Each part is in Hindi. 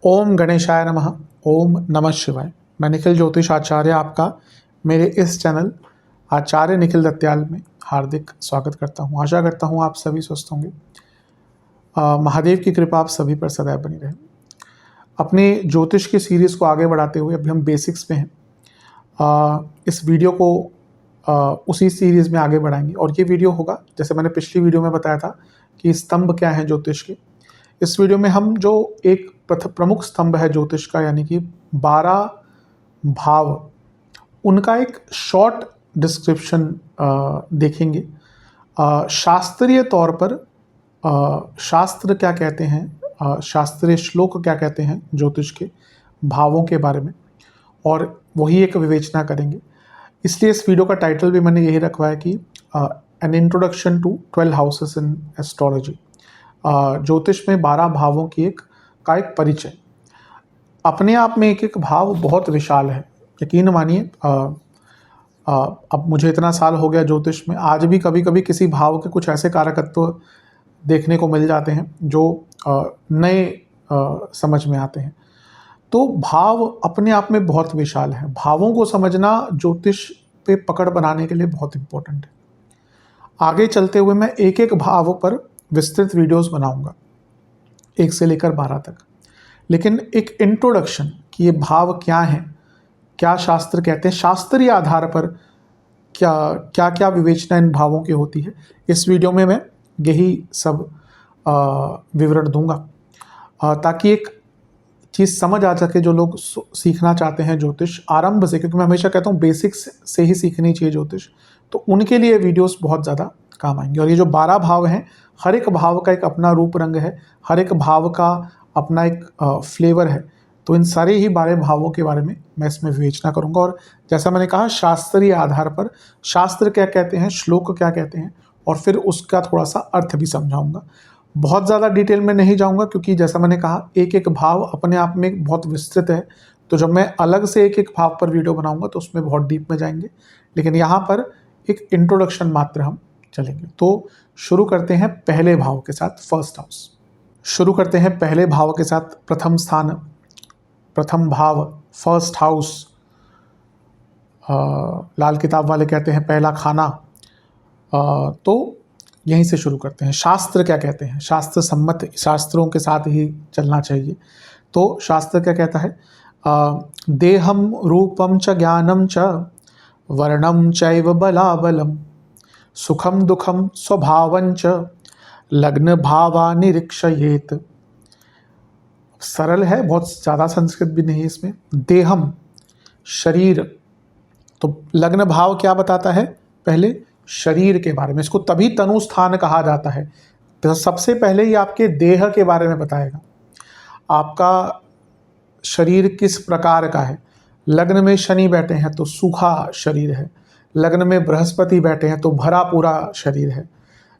ओम गणेशाय नमः। ओम नमः शिवाय। मैं निखिल ज्योतिष आचार्य आपका मेरे इस चैनल आचार्य निखिल दत्याल में हार्दिक स्वागत करता हूं। आशा करता हूं आप सभी स्वस्थ होंगे। महादेव की कृपा आप सभी पर सदैव बनी रहे। अपने ज्योतिष की सीरीज़ को आगे बढ़ाते हुए अभी हम बेसिक्स पे हैं। इस वीडियो को उसी सीरीज़ में आगे बढ़ाएंगे और ये वीडियो होगा, जैसे मैंने पिछली वीडियो में बताया था कि स्तंभ क्या है ज्योतिष के। इस वीडियो में हम जो एक प्रमुख स्तंभ है ज्योतिष का, यानी कि 12 भाव, उनका एक शॉर्ट डिस्क्रिप्शन देखेंगे। शास्त्रीय तौर पर शास्त्र क्या कहते हैं, शास्त्रीय श्लोक क्या कहते हैं ज्योतिष के भावों के बारे में, और वही एक विवेचना करेंगे। इसलिए इस वीडियो का टाइटल भी मैंने यही रखवाया कि an introduction to 12 houses in astrology. ज्योतिष में 12 भावों की एक परिचय। अपने आप में एक एक भाव बहुत विशाल है, यकीन मानिए। अब मुझे इतना साल हो गया ज्योतिष में, आज भी कभी कभी किसी भाव के कुछ ऐसे कारकत्व देखने को मिल जाते हैं जो नए समझ में आते हैं। तो भाव अपने आप में बहुत विशाल है। भावों को समझना ज्योतिष पे पकड़ बनाने के लिए बहुत इम्पोर्टेंट है। आगे चलते हुए मैं एक एक भाव पर विस्तृत वीडियोस बनाऊंगा, 1 से लेकर 12 तक। लेकिन एक इंट्रोडक्शन कि ये भाव क्या हैं, क्या शास्त्र कहते हैं, शास्त्रीय आधार पर क्या क्या क्या विवेचना इन भावों की होती है, इस वीडियो में मैं यही सब विवरण दूंगा, ताकि एक चीज़ समझ आ सके जो लोग सीखना चाहते हैं ज्योतिष आरंभ से, क्योंकि मैं हमेशा कहता हूँ बेसिक्स से ही सीखनी चाहिए ज्योतिष, तो उनके लिए वीडियोस बहुत ज़्यादा काम आएंगे। और ये जो 12 भाव हैं, हर एक भाव का एक अपना रूप रंग है, हर एक भाव का अपना एक फ्लेवर है। तो इन सारे ही 12 भावों के बारे में मैं इसमें विवेचना करूंगा। और जैसा मैंने कहा, शास्त्रीय आधार पर शास्त्र क्या कहते हैं, श्लोक क्या कहते हैं, और फिर उसका थोड़ा सा अर्थ भी समझाऊंगा। बहुत ज़्यादा डिटेल में नहीं जाऊंगा, क्योंकि जैसा मैंने कहा एक एक भाव अपने आप में बहुत विस्तृत है। तो जब मैं अलग से एक एक भाव पर वीडियो बनाऊंगा तो उसमें बहुत डीप में जाएंगे, लेकिन यहाँ पर एक इंट्रोडक्शन मात्र हम चलेंगे। तो शुरू करते हैं पहले भाव के साथ, फर्स्ट हाउस। शुरू करते हैं पहले भाव के साथ, प्रथम स्थान, प्रथम भाव, फर्स्ट हाउस। लाल किताब वाले कहते हैं पहला खाना। तो यहीं से शुरू करते हैं। शास्त्र क्या कहते हैं, शास्त्र सम्मत, शास्त्रों के साथ ही चलना चाहिए। तो शास्त्र क्या कहता है, देहम रूपम च ज्ञानम च वर्णम चैव बलाबलम सुखम दुखम स्वभावंच लग्न भावा निरीक्षयेत। सरल है, बहुत ज़्यादा संस्कृत भी नहीं है इसमें। देहम शरीर, तो लग्न भाव क्या बताता है, पहले शरीर के बारे में। इसको तभी तनु स्थान कहा जाता है। तो सबसे पहले ये आपके देह के बारे में बताएगा, आपका शरीर किस प्रकार का है। लग्न में शनि बैठे हैं तो सूखा शरीर है, लग्न में बृहस्पति बैठे हैं तो भरा पूरा शरीर है,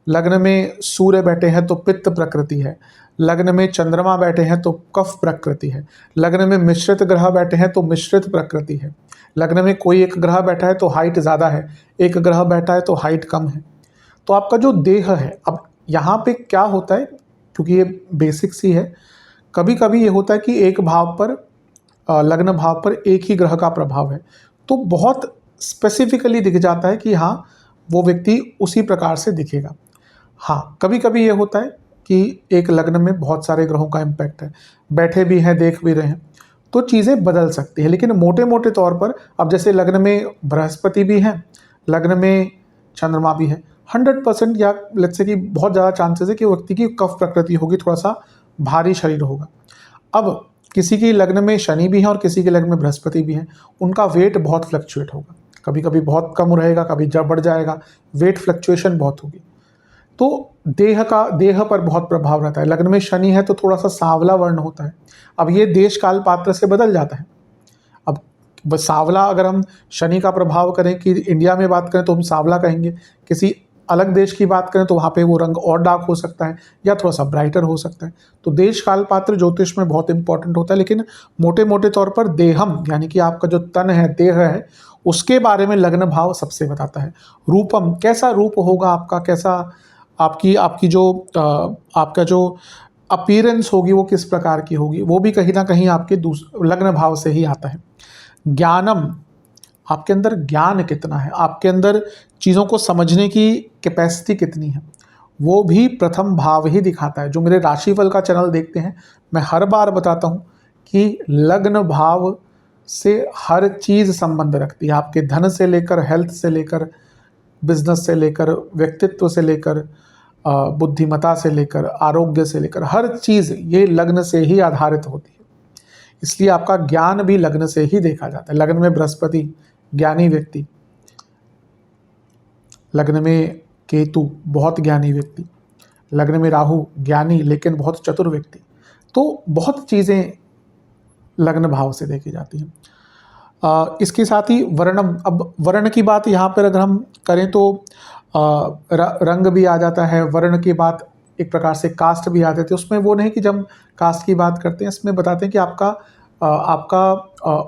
लग्न में सूर्य बैठे हैं तो पित्त प्रकृति है, लग्न में चंद्रमा बैठे हैं तो कफ प्रकृति है, लग्न में मिश्रित ग्रह बैठे हैं तो मिश्रित प्रकृति है, लग्न में कोई एक ग्रह बैठा है तो हाइट ज़्यादा है, एक ग्रह बैठा है तो हाइट कम है। तो आपका जो देह है, अब यहाँ पे क्या होता है, क्योंकि ये बेसिक्स ही है, कभी कभी ये होता है कि एक भाव पर, लग्न भाव पर एक ही ग्रह का प्रभाव है, तो बहुत स्पेसिफिकली दिख जाता है कि हाँ वो व्यक्ति उसी प्रकार से दिखेगा। हाँ, कभी कभी ये होता है कि एक लग्न में बहुत सारे ग्रहों का इम्पैक्ट है, बैठे भी हैं देख भी रहे हैं, तो चीज़ें बदल सकती है। लेकिन मोटे मोटे तौर पर, अब जैसे लग्न में बृहस्पति भी है, लग्न में चंद्रमा भी है, 100% या लेट्स से कि बहुत ज़्यादा चांसेस है कि व्यक्ति की कफ प्रकृति होगी, थोड़ा सा भारी शरीर होगा। अब किसी की लग्न में शनि भी है और किसी के लग्न में बृहस्पति भी है, उनका वेट बहुत फ्लक्चुएट होगा, कभी कभी बहुत कम रहेगा, कभी जब बढ़ जाएगा, वेट फ्लक्चुएशन बहुत होगी। तो देह पर बहुत प्रभाव रहता है। लग्न में शनि है तो थोड़ा सा सांवला वर्ण होता है। अब ये देश काल पात्र से बदल जाता है। अब सांवला, अगर हम शनि का प्रभाव करें कि इंडिया में बात करें तो हम सांवला कहेंगे, किसी अलग देश की बात करें तो वहाँ पे वो रंग और डार्क हो सकता है या थोड़ा सा ब्राइटर हो सकता है। तो देश काल पात्र ज्योतिष में बहुत इंपॉर्टेंट होता है। लेकिन मोटे मोटे तौर पर देहम, यानी कि आपका जो तन है, देह है, उसके बारे में लग्न भाव सबसे बताता है। रूपम, कैसा रूप होगा आपका, कैसा आपकी आपकी जो आपका जो अपीयरेंस होगी वो किस प्रकार की होगी, वो भी कहीं ना कहीं आपके लग्न भाव से ही आता है। ज्ञानम, आपके अंदर ज्ञान कितना है, आपके अंदर चीज़ों को समझने की कैपेसिटी कितनी है, वो भी प्रथम भाव ही दिखाता है। जो मेरे राशिफल का चैनल देखते हैं, मैं हर बार बताता हूँ कि लग्न भाव से हर चीज़ संबंध रखती है। आपके धन से लेकर, हेल्थ से लेकर, बिजनेस से लेकर, व्यक्तित्व से लेकर, बुद्धिमता से लेकर, आरोग्य से लेकर, हर चीज़ ये लग्न से ही आधारित होती है। इसलिए आपका ज्ञान भी लग्न से ही देखा जाता है। लग्न में बृहस्पति ज्ञानी व्यक्ति, लग्न में केतु बहुत ज्ञानी व्यक्ति, लग्न में राहु ज्ञानी लेकिन बहुत चतुर व्यक्ति। तो बहुत चीज़ें लग्न भाव से देखी जाती हैं। इसके साथ ही वर्णम, अब वर्ण की बात यहाँ पर अगर हम करें तो रंग भी आ जाता है। वर्ण की बात एक प्रकार से कास्ट भी आ जाती है। उसमें वो नहीं कि जब हम कास्ट की बात करते हैं, इसमें बताते हैं कि आपका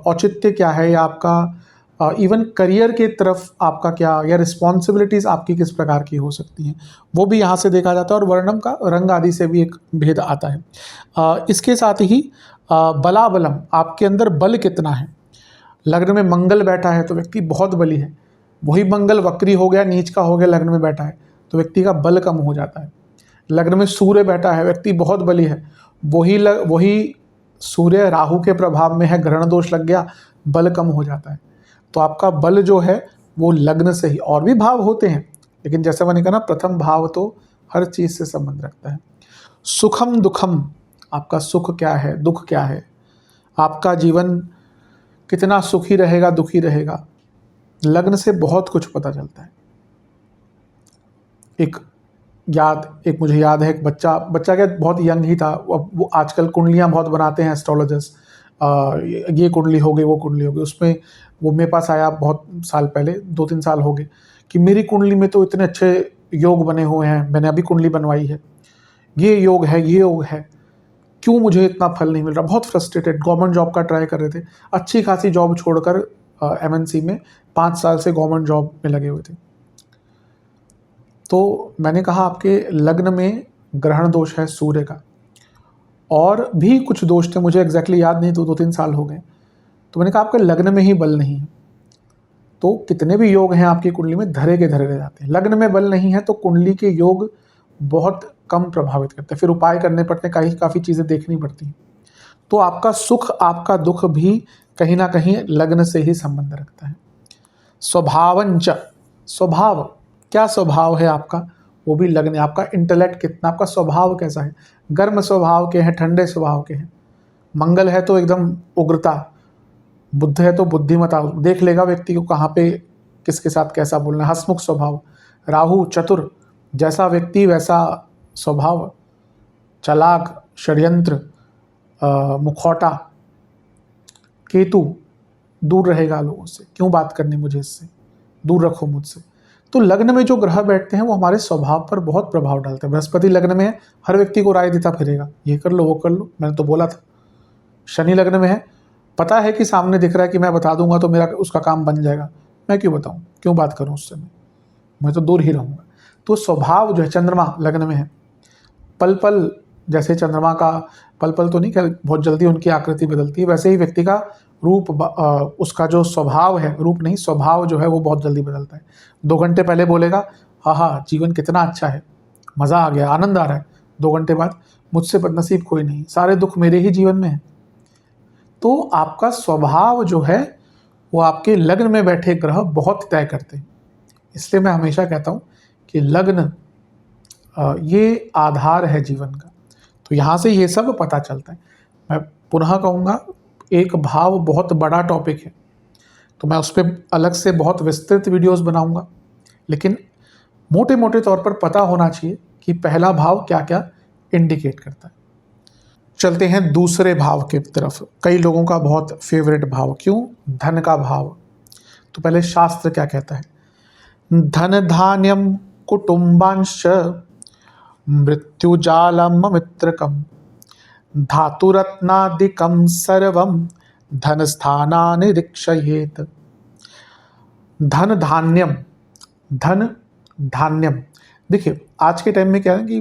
औचित्य क्या है, या आपका इवन करियर के तरफ आपका क्या, या रिस्पॉन्सिबिलिटीज़ आपकी किस प्रकार की हो सकती हैं, वो भी यहाँ से देखा जाता है। और वर्णम का रंग आदि से भी एक भेद आता है। इसके साथ ही बलाबलम, आपके अंदर बल कितना है। लग्न में मंगल बैठा है तो व्यक्ति बहुत बली है, वही मंगल वक्री हो गया, नीच का हो गया, लग्न में बैठा है तो व्यक्ति का बल कम हो जाता है। लग्न में सूर्य बैठा है, व्यक्ति बहुत बली है, वही सूर्य राहु के प्रभाव में है, ग्रहण दोष लग गया, बल कम हो जाता है। तो आपका बल जो है वो लग्न से ही, और भी भाव होते हैं लेकिन जैसे मैंने कहा ना, प्रथम भाव तो हर चीज़ से संबंध रखता है। सुखम दुखम, आपका सुख क्या है, दुख क्या है, आपका जीवन कितना सुखी रहेगा, दुखी रहेगा, लग्न से बहुत कुछ पता चलता है। एक मुझे याद है, एक बच्चा क्या बहुत यंग ही था, वो आजकल कुंडलियाँ बहुत बनाते हैं एस्ट्रोलॉजर्स, ये कुंडली हो गई, वो कुंडली हो गई। उसमें वो मेरे पास आया बहुत साल पहले, 2-3 साल हो गए, कि मेरी कुंडली में तो इतने अच्छे योग बने हुए हैं, मैंने अभी कुंडली बनवाई है, ये योग है, ये योग है, क्यों मुझे इतना फल नहीं मिल रहा। बहुत फ्रस्ट्रेटेड, गवर्नमेंट जॉब का ट्राई कर रहे थे, अच्छी खासी जॉब छोड़कर MNC में 5 साल से गवर्नमेंट जॉब में लगे हुए थे। तो मैंने कहा आपके लग्न में ग्रहण दोष है सूर्य का, और भी कुछ दोष थे, मुझे एग्जैक्टली याद नहीं, तो 2-3 साल हो गए। तो मैंने कहा आपके लग्न में ही बल नहीं है, तो कितने भी योग हैं आपकी कुंडली में धरे के धरे रह जाते हैं। लग्न में बल नहीं है तो कुंडली के योग बहुत कम प्रभावित करते हैं, फिर उपाय करने पड़ते हैं, काफ़ी चीज़ें देखनी पड़ती हैं। तो आपका सुख, आपका दुख भी कहीं ना कहीं लग्न से ही संबंध रखता है। स्वभावंच, स्वभाव, क्या स्वभाव है आपका, वो भी लग्न है। आपका इंटेलेक्ट कितना, आपका स्वभाव कैसा है, गर्म स्वभाव के हैं, ठंडे स्वभाव के हैं। मंगल है तो एकदम उग्रता, बुध है तो बुद्धिमता, देख लेगा व्यक्ति को कहाँ पे किसके साथ कैसा बोलना है, हंसमुख स्वभाव। राहु चतुर, जैसा व्यक्ति वैसा स्वभाव, चालाक, षड्यंत्र, मुखौटा। केतु दूर रहेगा लोगों से, क्यों बात करनी मुझे इससे, दूर रखो मुझसे। तो लग्न में जो ग्रह बैठते हैं वो हमारे स्वभाव पर बहुत प्रभाव डालते हैं। बृहस्पति लग्न में है, हर व्यक्ति को राय देता फिरेगा, ये कर लो, वो कर लो, मैंने तो बोला था। शनि लग्न में है, पता है कि सामने दिख रहा है कि मैं बता दूंगा तो मेरा उसका काम बन जाएगा, मैं क्यों बताऊं, क्यों बात करूं उससे, मैं तो दूर ही रहूंगा। तो स्वभाव जो है, चंद्रमा लग्न में है, पल पल, जैसे चंद्रमा का पल पल तो नहीं कह, बहुत जल्दी उनकी आकृति बदलती है, वैसे ही व्यक्ति का रूप, उसका जो स्वभाव है, रूप नहीं स्वभाव जो है वो बहुत जल्दी बदलता है। 2 घंटे पहले बोलेगा हाँ हाँ जीवन कितना अच्छा है, मज़ा आ गया, आनंद आ रहा है, 2 घंटे बाद मुझसे बदनसीब कोई नहीं, सारे दुख मेरे ही जीवन में है। तो आपका स्वभाव जो है वो आपके लग्न में बैठे ग्रह बहुत तय करते हैं। इसलिए मैं हमेशा कहता हूँ कि लग्न ये आधार है जीवन का, तो यहाँ से ये सब पता चलता है। मैं पुनः कहूँगा, एक भाव बहुत बड़ा टॉपिक है, तो मैं उस पर अलग से बहुत विस्तृत वीडियोस बनाऊँगा, लेकिन मोटे मोटे तौर पर पता होना चाहिए कि पहला भाव क्या क्या इंडिकेट करता है। चलते हैं दूसरे भाव के तरफ, कई लोगों का बहुत फेवरेट भाव, क्यों, धन का भाव। तो पहले शास्त्र क्या कहता है, धन धान्यम कुटुंबांश मृत्युजालम मित्रकम धातुरत्नादिकम सर्वम धन स्थानानि रिक्षयेत। धन धान्यम, धन धान्यम, देखिए आज के टाइम में क्या है कि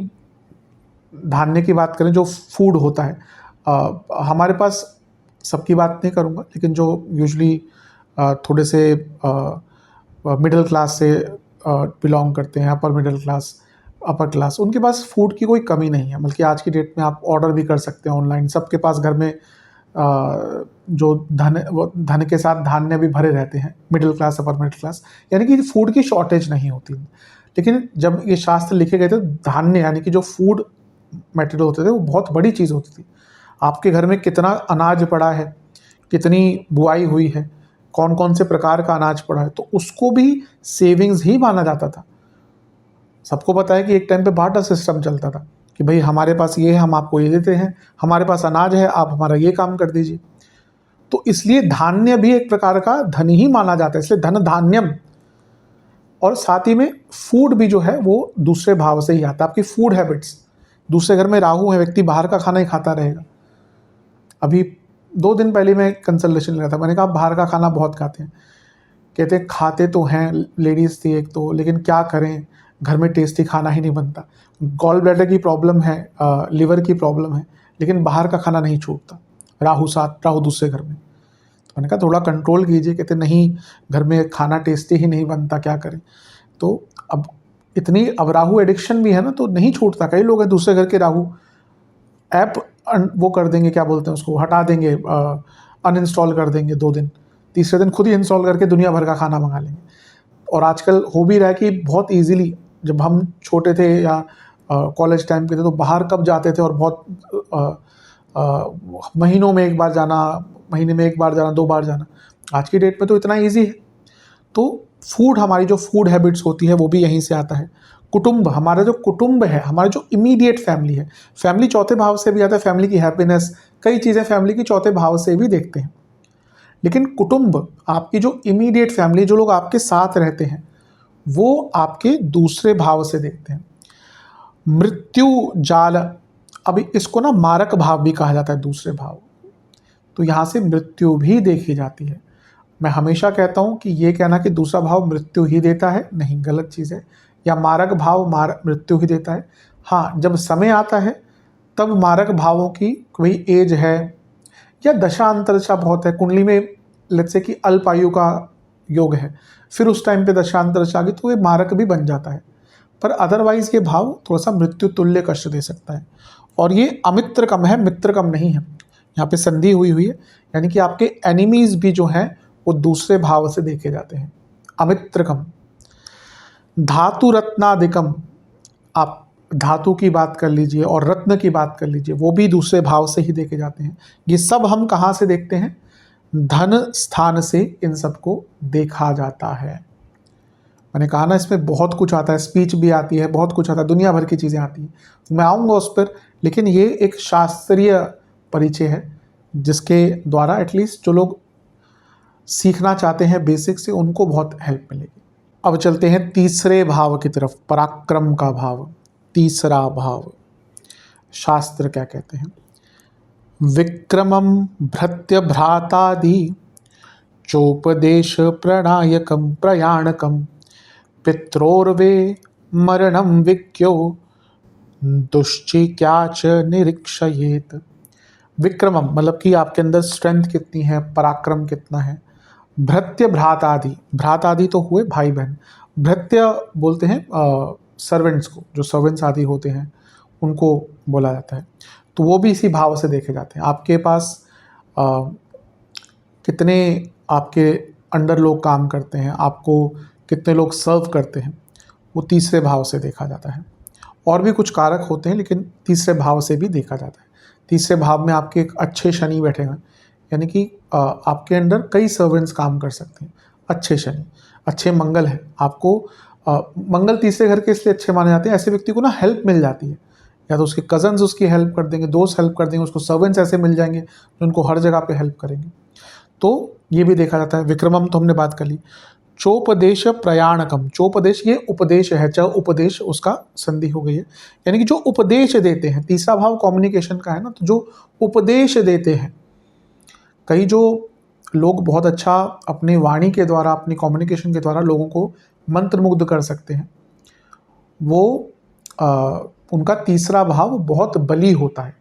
धान्य की बात करें, जो फूड होता है हमारे पास, सबकी बात नहीं करूँगा, लेकिन जो यूजुअली थोड़े से मिडिल क्लास से बिलोंग करते हैं, upper middle class, upper class, उनके पास फूड की कोई कमी नहीं है। बल्कि आज की डेट में आप ऑर्डर भी कर सकते हैं ऑनलाइन। सबके पास घर में जो धन के साथ धान्य भी भरे रहते हैं, middle class, upper middle class, यानी कि फूड की शॉर्टेज नहीं होती। लेकिन जब ये शास्त्र लिखे गए थे, धान्य यानी कि जो फूड मटेरियल होते थे वो बहुत बड़ी चीज़ होती थी। आपके घर में कितना अनाज पड़ा है, कितनी बुआई हुई है, कौन कौन से प्रकार का अनाज पड़ा है, तो उसको भी सेविंग्स ही माना जाता था। सबको पता है कि एक टाइम पे बार्टर सिस्टम चलता था कि भाई हमारे पास ये है, हम आपको ये देते हैं, हमारे पास अनाज है, आप हमारा ये काम कर दीजिए। तो इसलिए धान्य भी एक प्रकार का धन ही माना जाता है, इसलिए धन धान्यम। और साथ ही में फूड भी जो है वो दूसरे भाव से ही आता है। आपकी फूड हैबिट्स, दूसरे घर में राहु है, व्यक्ति बाहर का खाना ही खाता रहेगा। अभी 2 दिन पहले मैं कंसल्टेशन ले रहा था, मैंने कहा आप बाहर का खाना बहुत खाते हैं। कहते हैं खाते तो हैं, लेडीज़ थी एक तो, लेकिन क्या करें, घर में टेस्टी खाना ही नहीं बनता। गॉल ब्लैडर की प्रॉब्लम है, लिवर की प्रॉब्लम है, लेकिन बाहर का खाना नहीं छूटता। राहु दूसरे घर में। तो मैंने कहा थोड़ा कंट्रोल कीजिए। कहते नहीं, घर में खाना टेस्टी ही नहीं बनता, क्या करें। तो अब राहु एडिक्शन भी है ना, तो नहीं छूटता। कई लोग हैं दूसरे घर के राहु, ऐप वो कर देंगे, क्या बोलते हैं उसको, हटा देंगे, अनइंस्टॉल कर देंगे 2 दिन, तीसरे दिन खुद ही इंस्टॉल करके दुनिया भर का खाना मंगा लेंगे। और आजकल हो भी रहा है कि बहुत ईजिली, जब हम छोटे थे या कॉलेज टाइम के थे, तो बाहर कब जाते थे और बहुत महीनों में एक बार जाना, महीने में एक बार जाना, 2 बार जाना। आज की डेट में तो इतना ईजी है। तो फूड, हमारी जो फूड हैबिट्स होती है वो भी यहीं से आता है। कुटुंब, हमारा जो कुटुंब है, हमारी जो इमीडिएट फैमिली है, फैमिली चौथे भाव से भी आता है। फैमिली की हैप्पीनेस, कई चीज़ें फैमिली की चौथे भाव से भी देखते हैं। लेकिन कुटुंब, आपकी जो इमीडिएट फैमिली, जो लोग आपके साथ रहते हैं, वो आपके दूसरे भाव से देखते हैं। मृत्यु जाल, अभी इसको ना मारक भाव भी कहा जाता है, दूसरे भाव। तो यहाँ से मृत्यु भी देखी जाती है। मैं हमेशा कहता हूँ कि ये कहना कि दूसरा भाव मृत्यु ही देता है, नहीं, गलत चीज़ है। या मारक भाव मृत्यु ही देता है। हाँ, जब समय आता है तब मारक भावों की कोई एज है या दशा अंतरदशा बहुत है, कुंडली में लेट्स से कि अल्प आयु का योग है, फिर उस टाइम पे दशा अंतरदशा आ गई तो ये मारक भी बन जाता है। पर अदरवाइज ये भाव थोड़ा सा मृत्यु तुल्य कष्ट दे सकता है। और ये अमित्र कम है, मित्र कम नहीं है। यहाँ पे संधि हुई है, यानी कि आपके एनिमीज भी जो हैं वो दूसरे भाव से देखे जाते हैं, अमित्रकम। धातु रत्नादिकम, आप धातु की बात कर लीजिए और रत्न की बात कर लीजिए, वो भी दूसरे भाव से ही देखे जाते हैं। ये सब हम कहाँ से देखते हैं? धन स्थान से इन सबको देखा जाता है। मैंने कहा ना, इसमें बहुत कुछ आता है, स्पीच भी आती है, बहुत कुछ आता है, दुनिया भर की चीज़ें आती हैं, मैं आऊँगा उस पर। लेकिन ये एक शास्त्रीय परिचय है जिसके द्वारा एटलीस्ट जो लोग सीखना चाहते हैं बेसिक से, उनको बहुत हेल्प मिलेगी। अब चलते हैं तीसरे भाव की तरफ, पराक्रम का भाव। तीसरा भाव, शास्त्र क्या कहते हैं? विक्रमम भृत्य भ्रातादि चोपदेश प्रणायकम प्रयाणकम पित्रोर्वे मरणम विज्ञो दुश्चिक्याच निरीक्षयेत। विक्रमम मतलब कि आपके अंदर स्ट्रेंथ कितनी है, पराक्रम कितना है। भृत्य भ्रातादि, भ्रातादि तो हुए भाई बहन, भृत्य बोलते हैं सर्वेंट्स को, जो सर्वेंट्स आदि होते हैं उनको बोला जाता है। तो वो भी इसी भाव से देखे जाते हैं। आपके पास कितने आपके अंडर लोग काम करते हैं, आपको कितने लोग सर्व करते हैं, वो तीसरे भाव से देखा जाता है। और भी कुछ कारक होते हैं, लेकिन तीसरे भाव से भी देखा जाता है। तीसरे भाव में आपके एक अच्छे शनि बैठे हैं, यानी कि आपके अंडर कई सर्वेंट्स काम कर सकते हैं। अच्छे शनि, अच्छे मंगल है, आपको मंगल तीसरे घर के इसलिए अच्छे माने जाते हैं, ऐसे व्यक्ति को ना हेल्प मिल जाती है, या तो उसके कजन्स उसकी हेल्प कर देंगे, दोस्त हेल्प कर देंगे, उसको सर्वेंट्स ऐसे मिल जाएंगे जो उनको हर जगह पे हेल्प करेंगे। तो ये भी देखा जाता है। विक्रमम तो हमने बात कर ली। चोपदेश प्रयाणकम, चोपदेश ये उपदेश है, च उपदेश, उसका संधि हो गई है, यानी कि जो उपदेश देते हैं। तीसरा भाव कम्युनिकेशन का है ना, तो जो उपदेश देते हैं, कई जो लोग बहुत अच्छा अपनी वाणी के द्वारा, अपनी कम्युनिकेशन के द्वारा लोगों को मंत्रमुग्ध कर सकते हैं, वो उनका तीसरा भाव बहुत बली होता है।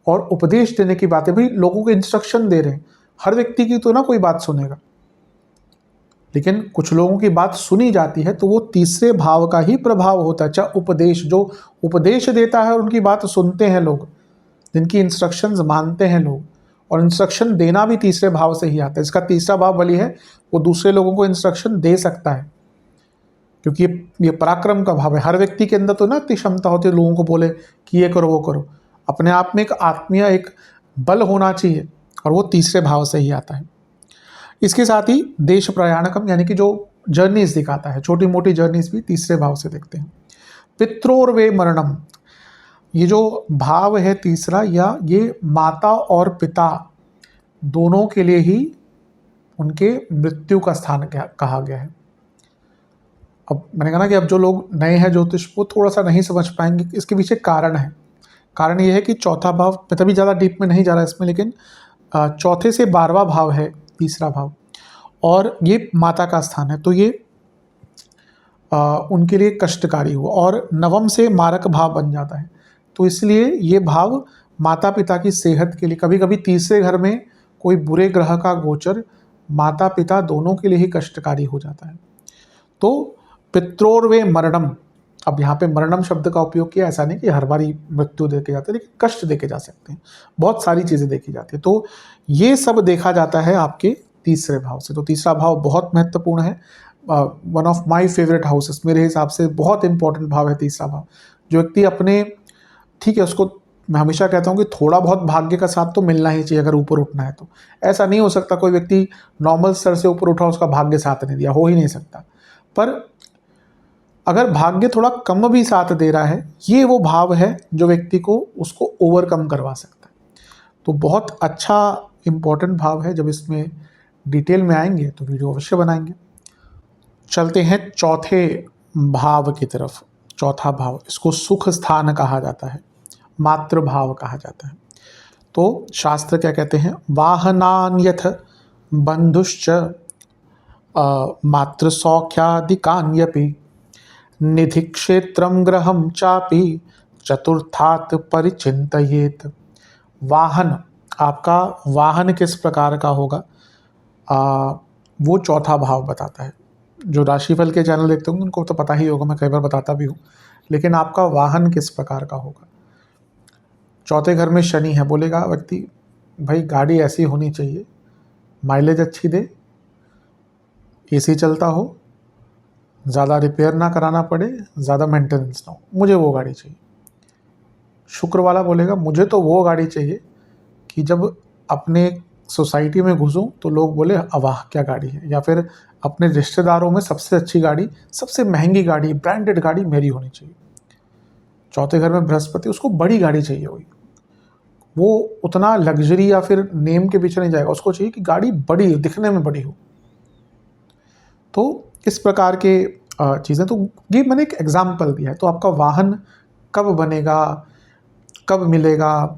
और उपदेश देने की बात है, भाई लोगों को इंस्ट्रक्शन दे रहे हैं, हर व्यक्ति की तो ना कोई बात सुनेगा, लेकिन कुछ लोगों की बात सुनी जाती है तो वो तीसरे भाव का ही प्रभाव होता है। चाहे उपदेश, जो उपदेश देता है और उनकी बात सुनते हैं लोग, जिनकी इंस्ट्रक्शंस मानते हैं लोग, और इंस्ट्रक्शन देना भी तीसरे भाव से ही आता है। इसका तीसरा भाव बली है, वो दूसरे लोगों को इंस्ट्रक्शन दे सकता है, क्योंकि ये पराक्रम का भाव है। हर व्यक्ति के अंदर तो ना इतनी क्षमता होती है लोगों को बोले कि ये करो वो करो। अपने आप में एक आत्मीय एक बल होना चाहिए, और वो तीसरे भाव से ही आता है। इसके साथ ही देश प्रयाणकम, यानी कि जो जर्नीज दिखाता है, छोटी मोटी जर्नीज भी तीसरे भाव से देखते हैं। पित्रोर्वे मरणम, ये जो भाव है तीसरा, या ये माता और पिता दोनों के लिए ही उनके मृत्यु का स्थान कहा गया है। अब मैंने कहा ना कि अब जो लोग नए हैं ज्योतिष, वो थोड़ा सा नहीं समझ पाएंगे। इसके पीछे कारण है। कारण ये है कि चौथा भाव, मैं तभी ज़्यादा डीप में नहीं जा रहा इसमें, लेकिन चौथे से 12वां भाव है तीसरा भाव, और ये माता का स्थान है, तो ये उनके लिए कष्टकारी हुआ। और नवम से मारक भाव बन जाता है, तो इसलिए ये भाव माता पिता की सेहत के लिए, कभी कभी तीसरे घर में कोई बुरे ग्रह का गोचर माता पिता दोनों के लिए ही कष्टकारी हो जाता है। तो पित्रोर्वे मरणम, अब यहाँ पे मरणम शब्द का उपयोग किया, ऐसा नहीं कि हर बारी मृत्यु देके जाते हैं, लेकिन कष्ट देके जा सकते हैं, बहुत सारी चीज़ें देखी जाती है। तो ये सब देखा जाता है आपके तीसरे भाव से। तो तीसरा भाव बहुत महत्वपूर्ण है, one of my favourite houses, मेरे हिसाब से बहुत इंपॉर्टेंट भाव है तीसरा भाव। जो व्यक्ति अपने, ठीक है, उसको मैं हमेशा कहता हूँ कि थोड़ा बहुत भाग्य का साथ तो मिलना ही चाहिए अगर ऊपर उठना है तो। ऐसा नहीं हो सकता कोई व्यक्ति नॉर्मल स्तर से ऊपर उठा, उसका भाग्य साथ नहीं दिया, हो ही नहीं सकता। पर अगर भाग्य थोड़ा कम भी साथ दे रहा है, ये वो भाव है जो व्यक्ति को उसको ओवरकम करवा सकता है। तो बहुत अच्छा इम्पोर्टेंट भाव है। जब इसमें डिटेल में आएंगे तो वीडियो अवश्य बनाएंगे। चलते हैं चौथे भाव की तरफ। चौथा भाव, इसको सुख स्थान कहा जाता है, मातृभाव कहा जाता है। तो शास्त्र क्या कहते हैं, वाहनान्यथ बंधुश्च मातृसौख्यादिकान्यपि निधि क्षेत्रम ग्रहम चापि चतुर्थात परिचिंतयेत। वाहन, आपका वाहन किस प्रकार का होगा, वो चौथा भाव बताता है। जो राशिफल के चैनल देखते होंगे उनको तो पता ही होगा, मैं कई बार बताता भी हूँ, लेकिन आपका वाहन किस प्रकार का होगा। चौथे घर में शनि है, बोलेगा व्यक्ति भाई गाड़ी ऐसी होनी चाहिए, माइलेज अच्छी दे, एसी चलता हो, ज़्यादा रिपेयर ना कराना पड़े, ज़्यादा मेंटेनेंस ना हो, मुझे वो गाड़ी चाहिए। शुक्र वाला बोलेगा मुझे तो वो गाड़ी चाहिए कि जब अपने सोसाइटी में घुसूं तो लोग बोले अवाह क्या गाड़ी है, या फिर अपने रिश्तेदारों में सबसे अच्छी गाड़ी, सबसे महंगी गाड़ी, ब्रांडेड गाड़ी मेरी होनी चाहिए। चौथे घर में बृहस्पति, उसको बड़ी गाड़ी चाहिए हुई, वो उतना लग्जरी या फिर नेम के पीछे नहीं जाएगा, उसको चाहिए कि गाड़ी बड़ी, दिखने में बड़ी हो। तो इस प्रकार के चीज़ें, तो ये मैंने एक एग्जाम्पल दिया है। तो आपका वाहन कब बनेगा, कब मिलेगा,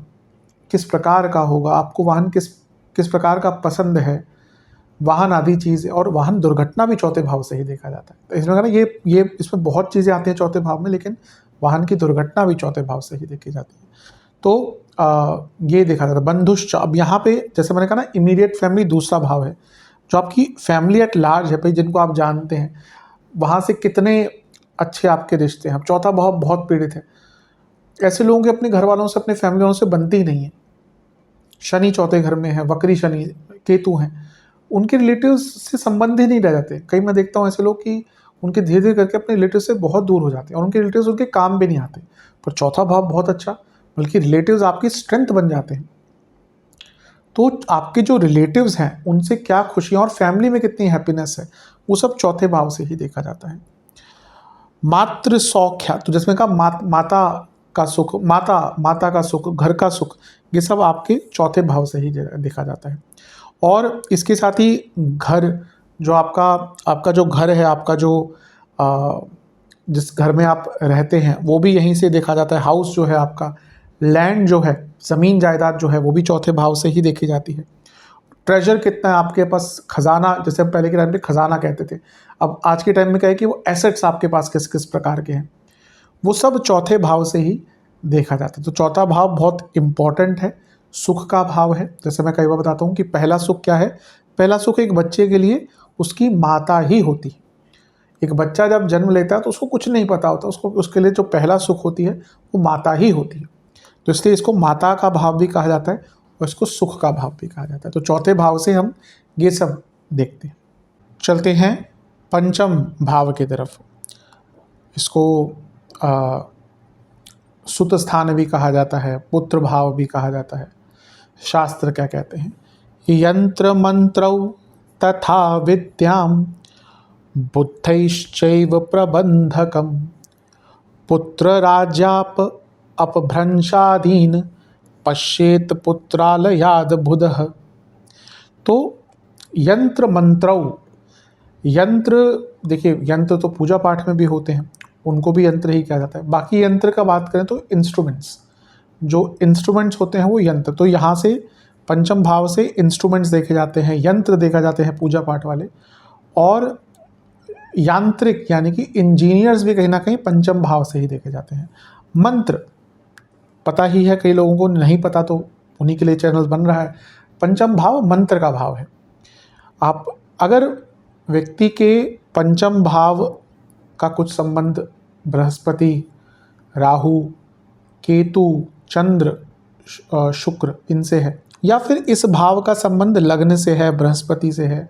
किस प्रकार का होगा, आपको वाहन किस प्रकार का पसंद है, वाहन आदि चीज़, और वाहन दुर्घटना भी चौथे भाव से ही देखा जाता है। तो इसमें ना ये इसमें बहुत चीज़ें आती हैं चौथे भाव में, लेकिन वाहन की दुर्घटना भी चौथे भाव से ही देखी जाती है। तो ये देखा जाता है। बंधुश्च, अब यहाँ पे जैसे मैंने कहा ना, इमीडिएट फैमिली दूसरा भाव है, जो आपकी फैमिली एट लार्ज है, भाई जिनको आप जानते हैं, वहाँ से कितने अच्छे आपके रिश्ते हैं। अब चौथा भाव बहुत पीड़ित है, ऐसे लोगों के अपने घर वालों से, अपने फैमिली वालों से बनती ही नहीं है। शनि चौथे घर में है, वक्री शनि, केतु हैं, उनके रिलेटिव्स से संबंध ही नहीं रह जाते। कई मैं देखता हूँ ऐसे लोग कि उनके धीरे धीरे करके अपने रिलेटिव से बहुत दूर हो जाते हैं, और उनके रिलेटिव्स उनके काम भी नहीं आते। पर चौथा भाव बहुत अच्छा, बल्कि रिलेटिव्स आपकी स्ट्रेंथ बन जाते हैं। तो आपके जो रिलेटिव्स हैं उनसे क्या खुशियाँ, और फैमिली में कितनी हैप्पीनेस है, वो सब चौथे भाव से ही देखा जाता है। मातृ सौख्या, तो जिसमें कहा माता का सुख, माता का सुख, घर का सुख, ये सब आपके चौथे भाव से ही देखा जाता है। और इसके साथ ही घर, जो आपका जो घर है, आपका जो जिस घर में आप रहते हैं, वो भी यहीं से देखा जाता है। हाउस जो है आपका, लैंड जो है, ज़मीन जायदाद जो है, वो भी चौथे भाव से ही देखी जाती है। ट्रेजर कितना है आपके पास, खजाना, जैसे हम पहले के टाइम में खजाना कहते थे, अब आज के टाइम में क्या है कि वो एसेट्स आपके पास किस किस प्रकार के हैं, वो सब चौथे भाव से ही देखा जाता है। तो चौथा भाव बहुत इम्पॉर्टेंट है, सुख का भाव है। जैसे मैं कई बार बताता हूँ कि पहला सुख क्या है। पहला सुख एक बच्चे के लिए उसकी माता ही होती है। एक बच्चा जब जन्म लेता है तो उसको कुछ नहीं पता होता, उसको उसके लिए जो पहला सुख होती है वो माता ही होती है। तो इसलिए इसको माता का भाव भी कहा जाता है और इसको सुख का भाव भी कहा जाता है। तो चौथे भाव से हम ये सब देखते हैं। चलते हैं पंचम भाव की तरफ। इसको सुत स्थान भी कहा जाता है, पुत्र भाव भी कहा जाता है। शास्त्र क्या कहते हैं? यंत्र मंत्रौ तथा विद्याम बुद्धैश्चैव प्रबंधकम पुत्र राज्याप अपभ्रंशाधीन पश्येत पुत्रालयाद बुधः। तो यंत्र मंत्रौ, यंत्र देखिए, यंत्र तो पूजा पाठ में भी होते हैं, उनको भी यंत्र ही कहा जाता है। बाकी यंत्र का बात करें तो इंस्ट्रूमेंट्स, जो इंस्ट्रूमेंट्स होते हैं वो यंत्र। तो यहाँ से पंचम भाव से इंस्ट्रूमेंट्स देखे जाते हैं, यंत्र देखा जाते हैं पूजा पाठ वाले। और यांत्रिक यानी कि इंजीनियर्स भी कहीं ना कहीं पंचम भाव से ही देखे जाते हैं। मंत्र पता ही है, कई लोगों को नहीं पता तो उन्हीं के लिए चैनल बन रहा है। पंचम भाव मंत्र का भाव है। आप अगर व्यक्ति के पंचम भाव का कुछ संबंध बृहस्पति, राहु, केतु, चंद्र, शुक्र इनसे है, या फिर इस भाव का संबंध लग्न से है, बृहस्पति से है,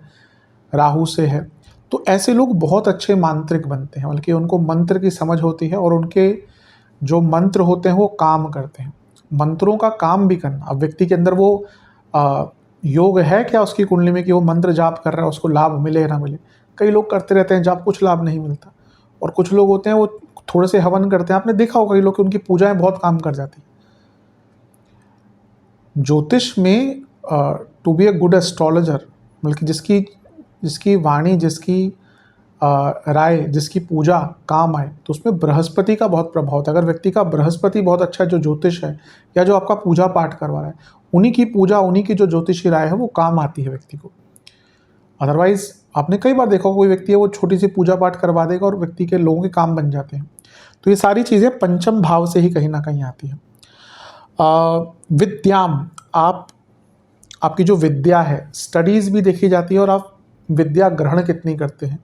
राहु से है, तो ऐसे लोग बहुत अच्छे मांत्रिक बनते हैं। बल्कि उनको मंत्र की समझ होती है और उनके जो मंत्र होते हैं वो काम करते हैं। मंत्रों का काम भी करना, अब व्यक्ति के अंदर वो योग है क्या उसकी कुंडली में कि वो मंत्र जाप कर रहा है, उसको लाभ मिले या ना मिले। कई लोग करते रहते हैं जाप, कुछ लाभ नहीं मिलता। और कुछ लोग होते हैं वो थोड़े से हवन करते हैं, आपने देखा होगा कई लोग कि उनकी पूजाएं बहुत काम कर जाती हैं। ज्योतिष में to be a good astrologer, बल्कि जिसकी वाणी, जिसकी राय, जिसकी पूजा काम आए, तो उसमें बृहस्पति का बहुत प्रभाव होता है। अगर व्यक्ति का बृहस्पति बहुत अच्छा है, जो ज्योतिष है या जो आपका पूजा पाठ करवा रहा है, उन्हीं की पूजा, उन्हीं की जो ज्योतिषी राय है वो काम आती है व्यक्ति को। अदरवाइज आपने कई बार देखा, कोई व्यक्ति है वो छोटी सी पूजा पाठ करवा देगा और व्यक्ति के लोगों के काम बन जाते हैं। तो ये सारी चीज़ें पंचम भाव से ही कहीं ना कहीं आती हैं। विद्याम, आपकी जो विद्या है, स्टडीज़ भी देखी जाती है और आप विद्या ग्रहण कितनी करते हैं।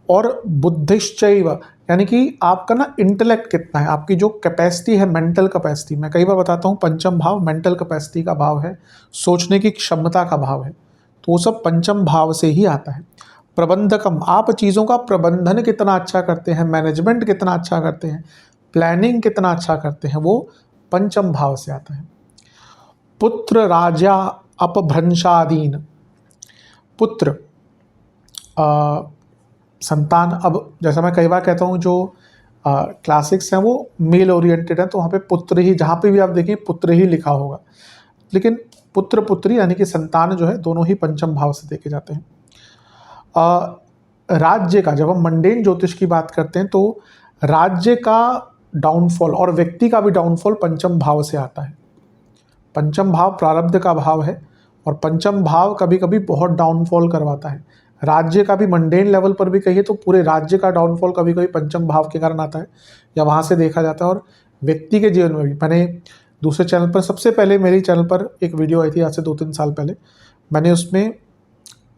और बुद्धिश्चैव यानी कि आपका ना इंटेलेक्ट कितना है, आपकी जो कैपेसिटी है, मेंटल कैपेसिटी। मैं कई बार बताता हूँ पंचम भाव मेंटल कैपेसिटी का भाव है, सोचने की क्षमता का भाव है। तो वो सब पंचम भाव से ही आता है। प्रबंधकम, आप चीज़ों का प्रबंधन कितना अच्छा करते हैं, मैनेजमेंट कितना अच्छा करते हैं, प्लानिंग कितना अच्छा करते हैं, वो पंचम भाव से आता है। पुत्र राजा अपभ्रंशाधीन, पुत्र संतान। अब जैसा मैं कई बार कहता हूँ, जो क्लासिक्स हैं वो मेल ओरिएंटेड है, तो वहाँ पे पुत्र ही, जहाँ पे भी आप देखें पुत्र ही लिखा होगा। लेकिन पुत्र पुत्री यानी कि संतान जो है, दोनों ही पंचम भाव से देखे जाते हैं। राज्य का, जब हम मंडेन ज्योतिष की बात करते हैं तो राज्य का डाउनफॉल और व्यक्ति का भी डाउनफॉल पंचम भाव से आता है। पंचम भाव प्रारब्ध का भाव है और पंचम भाव कभी कभी बहुत डाउनफॉल करवाता है। राज्य का भी मंडेन लेवल पर भी कहिए तो पूरे राज्य का डाउनफॉल कभी कभी पंचम भाव के कारण आता है, या वहाँ से देखा जाता है। और व्यक्ति के जीवन में भी, मैंने दूसरे चैनल पर, सबसे पहले मेरे चैनल पर एक वीडियो आई थी आज से 2-3 साल पहले, मैंने उसमें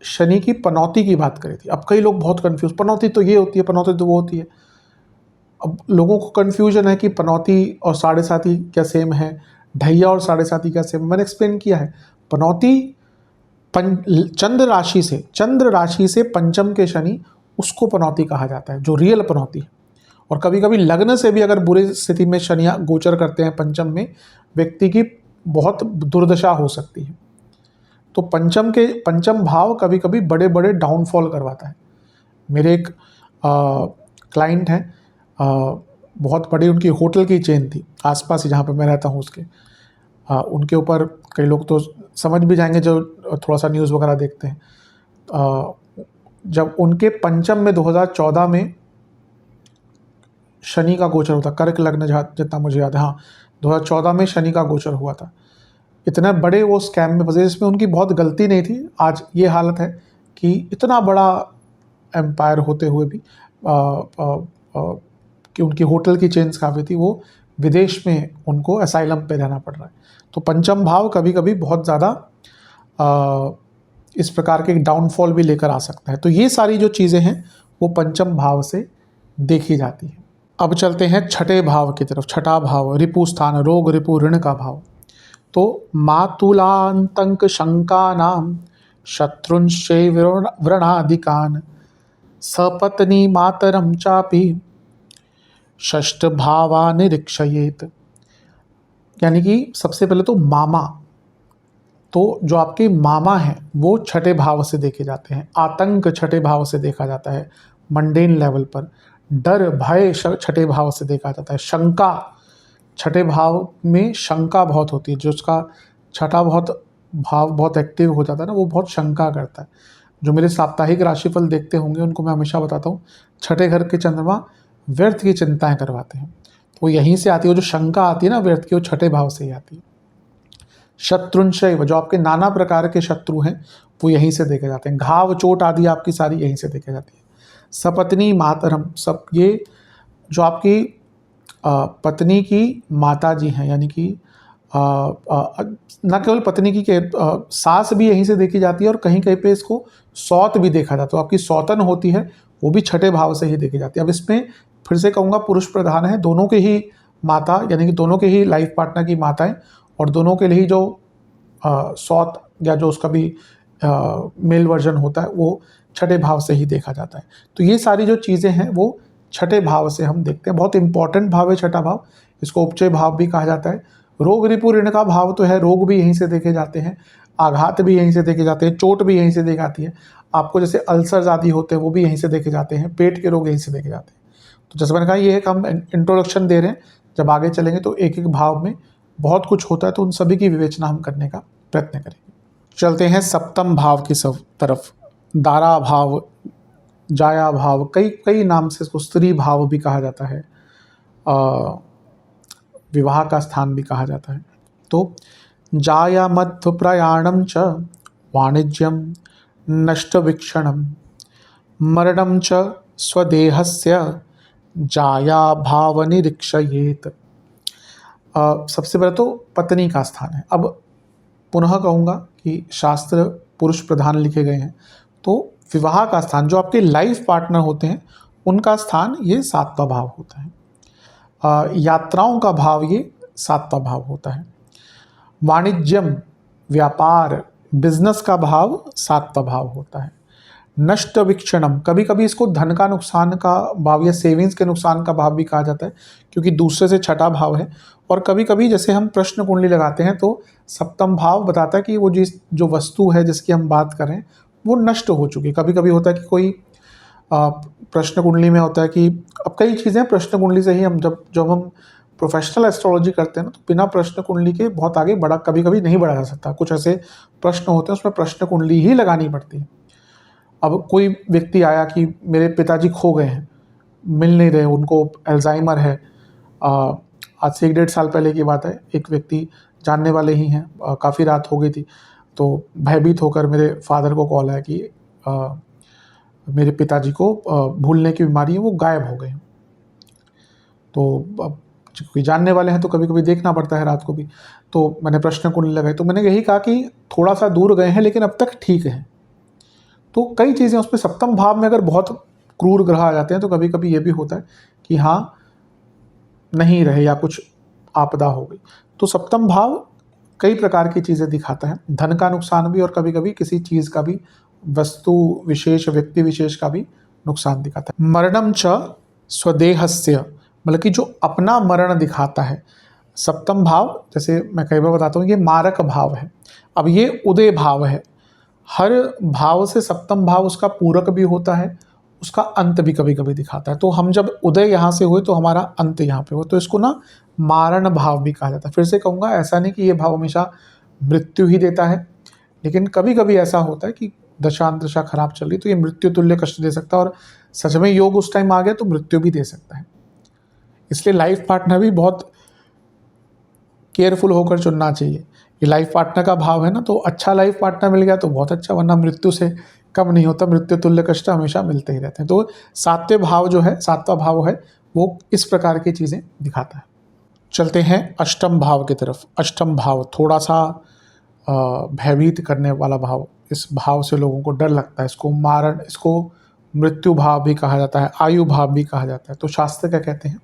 शनि की पनौती की बात करी थी। अब कई लोग बहुत कन्फ्यूज, पनौती तो ये होती है, पनौती तो वो होती है। अब लोगों को कन्फ्यूजन है कि पनौती और साढ़े साती क्या सेम है, ढैया और साढ़े साती क्या सेम। मैंने एक्सप्लेन किया है, पनौती चंद्र राशि से पंचम के शनि, उसको पनौती कहा जाता है, जो रियल पनौती है। और कभी कभी लग्न से भी अगर बुरी स्थिति में शनि गोचर करते हैं पंचम में, व्यक्ति की बहुत दुर्दशा हो सकती है। तो पंचम भाव कभी कभी बड़े बड़े डाउनफॉल करवाता है। मेरे एक क्लाइंट हैं, बहुत बड़ी उनकी होटल की चेन थी आसपास ही जहाँ पे मैं रहता हूँ उसके, उनके ऊपर कई लोग तो समझ भी जाएंगे जो थोड़ा सा न्यूज़ वगैरह देखते हैं। जब उनके पंचम में 2014 में शनि का गोचर होता, कर्क लग्न जितना मुझे याद है, हाँ 2014 में शनि का गोचर हुआ था। इतने बड़े वो स्कैम में फंसे जिसमें उनकी बहुत गलती नहीं थी। आज ये हालत है कि इतना बड़ा एम्पायर होते हुए भी कि उनकी होटल की चेन्स काफ़ी थी, वो विदेश में उनको असाइलम पे रहना पड़ रहा है। तो पंचम भाव कभी कभी बहुत ज़्यादा इस प्रकार के डाउनफॉल भी लेकर आ सकता है। तो ये सारी जो चीज़ें हैं वो पंचम भाव से देखी जाती हैं। अब चलते हैं छठे भाव की तरफ। छठा भाव रिपु स्थान, रोग रिपु ऋण का भाव। तो मातुलांतंक शंका नाम शत्रुंश्चैव व्रणादिकान सपत्नी मातरम चापि षष्ठ भावा निरीक्षयेत। यानी कि सबसे पहले तो मामा, तो जो आपके मामा हैं वो छठे भाव से देखे जाते हैं। आतंक छठे भाव से देखा जाता है मंडेन लेवल पर। डर भय छठे भाव से देखा जाता है। शंका, छठे भाव में शंका बहुत होती है। जो उसका छठा भाव बहुत एक्टिव हो जाता है ना, वो बहुत शंका करता है। जो मेरे साप्ताहिक राशिफल देखते होंगे उनको मैं हमेशा बताता हूँ, छठे घर के चंद्रमा व्यर्थ की चिंताएं करवाते हैं। तो यहीं से आती है, वो जो शंका आती है ना व्यर्थ की, वो छठे भाव से ही आती है। शत्रुंशैव, जो आपके नाना प्रकार के शत्रु हैं वो यहीं से देखे जाते हैं। घाव चोट आदि आपकी सारी यहीं से देखे जाती है। सपत्नी मातरम, सब ये जो आपकी पत्नी की माता जी हैं, यानी कि न केवल पत्नी की सास भी यहीं से देखी जाती है, और कहीं कहीं पे इसको सौत भी देखा जाता है। तो आपकी सौतन होती है वो भी छठे भाव से ही देखी जाती है। अब इसमें फिर से कहूँगा पुरुष प्रधान है, दोनों के ही माता यानी कि दोनों के ही लाइफ पार्टनर की माताएं, और दोनों के लिए जो सौत या जो उसका भी मेल वर्जन होता है वो छठे भाव से ही देखा जाता है। तो ये सारी जो चीज़ें हैं वो छठे भाव से हम देखते हैं। बहुत इंपॉर्टेंट भाव है छठा भाव, इसको उपचय भाव भी कहा जाता है। रोग रिपु ऋण का भाव तो है, रोग भी यहीं से देखे जाते हैं, आघात भी यहीं से देखे जाते हैं, चोट भी यहीं से देखी जाती है। आपको जैसे अल्सर्स आदि होते हैं वो भी यहीं से देखे जाते हैं, पेट के रोग यहीं से देखे जाते हैं। तो जैसे मैंने कहा ये एक हम इंट्रोडक्शन दे रहे हैं, जब आगे चलेंगे तो एक एक भाव में बहुत कुछ होता है, तो उन सभी की विवेचना हम करने का प्रयत्न करेंगे। चलते हैं सप्तम भाव की तरफ। दारा भाव, जाया भाव, कई कई नाम से इसको स्त्री भाव भी कहा जाता है, विवाह का स्थान भी कहा जाता है। तो जाया मध्य प्रयाणम च वाणिज्यम नष्ट वीक्षणम मरणम च स्वदेहस्य जाया भाव निरीक्षयेत। सबसे पहले तो पत्नी का स्थान है। अब पुनः कहूँगा कि शास्त्र पुरुष प्रधान लिखे गए हैं, तो विवाह का स्थान, जो आपके लाइफ पार्टनर होते हैं उनका स्थान ये सातवां भाव होता है। यात्राओं का भाव ये सातवां भाव होता है। वाणिज्यम, व्यापार, बिजनेस का भाव सातवां भाव होता है। नष्ट वीक्षणम, कभी कभी इसको धन का नुकसान का भाव या सेविंग्स के नुकसान का भाव भी कहा जाता है, क्योंकि दूसरे से छठा भाव है। और कभी कभी जैसे हम प्रश्न कुंडली लगाते हैं तो सप्तम भाव बताता है कि वो जो वस्तु है जिसकी हम बात करें वो नष्ट हो चुकी। कभी कभी होता है कि कोई प्रश्न कुंडली में होता है कि अब कई चीज़ें प्रश्न कुंडली से ही हम जब हम प्रोफेशनल एस्ट्रोलॉजी करते हैं ना, तो बिना प्रश्न कुंडली के बहुत आगे कभी कभी नहीं बढ़ा जा सकता। कुछ ऐसे प्रश्न होते हैं उसमें प्रश्न कुंडली ही लगानी पड़ती है। अब कोई व्यक्ति आया कि मेरे पिताजी खो गए हैं, मिल नहीं रहे, उनको अल्जाइमर है। आज से 1-1.5 साल पहले की बात है, एक व्यक्ति जानने वाले ही हैं, काफ़ी रात हो गई थी, तो भयभीत होकर मेरे फादर को कॉल आया कि मेरे पिताजी को भूलने की बीमारी है, वो गायब हो गए। तो अब कोई जानने वाले हैं तो कभी कभी देखना पड़ता है रात को भी। तो मैंने प्रश्न कुंडली लगाई, तो मैंने यही कहा कि थोड़ा सा दूर गए हैं लेकिन अब तक ठीक है। तो कई चीज़ें उसमें सप्तम भाव में अगर बहुत क्रूर ग्रह आ जाते हैं तो कभी कभी ये भी होता है कि हाँ नहीं रहे या कुछ आपदा हो गई। तो सप्तम भाव कई प्रकार की चीज़ें दिखाता है, धन का नुकसान भी और कभी कभी किसी चीज़ का भी, वस्तु विशेष, व्यक्ति विशेष का भी नुकसान दिखाता है। मरणम च स्वदेहस्य, मतलब कि जो अपना मरण दिखाता है। सप्तम भाव जैसे मैं कई बार बताता हूँ ये मारक भाव है। अब ये उदय भाव है। हर भाव से सप्तम भाव उसका पूरक भी होता है, उसका अंत भी कभी कभी दिखाता है। तो हम जब उदय यहाँ से हुए तो हमारा अंत यहाँ पे हो, तो इसको ना मारण भाव भी कहा जाता है। फिर से कहूँगा ऐसा नहीं कि ये भाव हमेशा मृत्यु ही देता है, लेकिन कभी कभी ऐसा होता है कि दशा खराब चल रही तो ये मृत्यु तुल्य कष्ट दे सकता है, और सच में योग उस टाइम आ गया तो मृत्यु भी दे सकता है। इसलिए लाइफ पार्टनर भी बहुत केयरफुल होकर चुनना चाहिए। ये लाइफ पार्टनर का भाव है ना, तो अच्छा लाइफ पार्टनर मिल गया तो बहुत अच्छा, वरना मृत्यु से कम नहीं होता, मृत्यु तुल्य कष्ट हमेशा मिलते ही रहते हैं। तो सातवें भाव जो है, सातवां भाव है वो इस प्रकार की चीज़ें दिखाता है। चलते हैं अष्टम भाव की तरफ। अष्टम भाव थोड़ा सा भयभीत करने वाला भाव। इस भाव से लोगों को डर लगता है। इसको मृत्यु भाव भी कहा जाता है, आयु भाव भी कहा जाता है। तो शास्त्र क्या कहते हैं?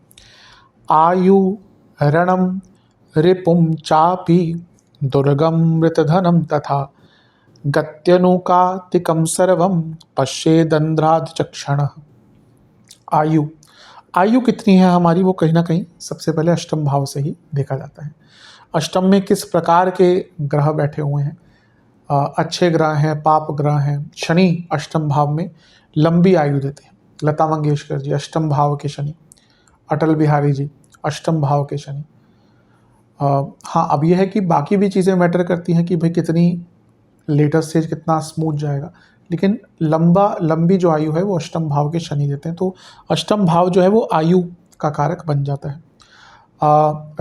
आयु रणम रिपुम चापि दुर्गम मृतधनम तथा गत्यनुकातिकम सर्वम पश्येदंध्राद चक्षण। आयु आयु कितनी है हमारी, वो कहीं ना कहीं सबसे पहले अष्टम भाव से ही देखा जाता है। अष्टम में किस प्रकार के ग्रह बैठे हुए हैं, अच्छे ग्रह हैं, पाप ग्रह हैं। शनि अष्टम भाव में लंबी आयु देते हैं। लता मंगेशकर जी अष्टम भाव के शनि, अटल बिहारी जी अष्टम भाव के शनि। हाँ, अब यह है कि बाकी भी चीज़ें मैटर करती हैं कि भाई कितनी लेटर स्टेज कितना स्मूथ जाएगा, लेकिन लंबी जो आयु है वो अष्टम भाव के शनि देते हैं। तो अष्टम भाव जो है वो आयु का कारक बन जाता है।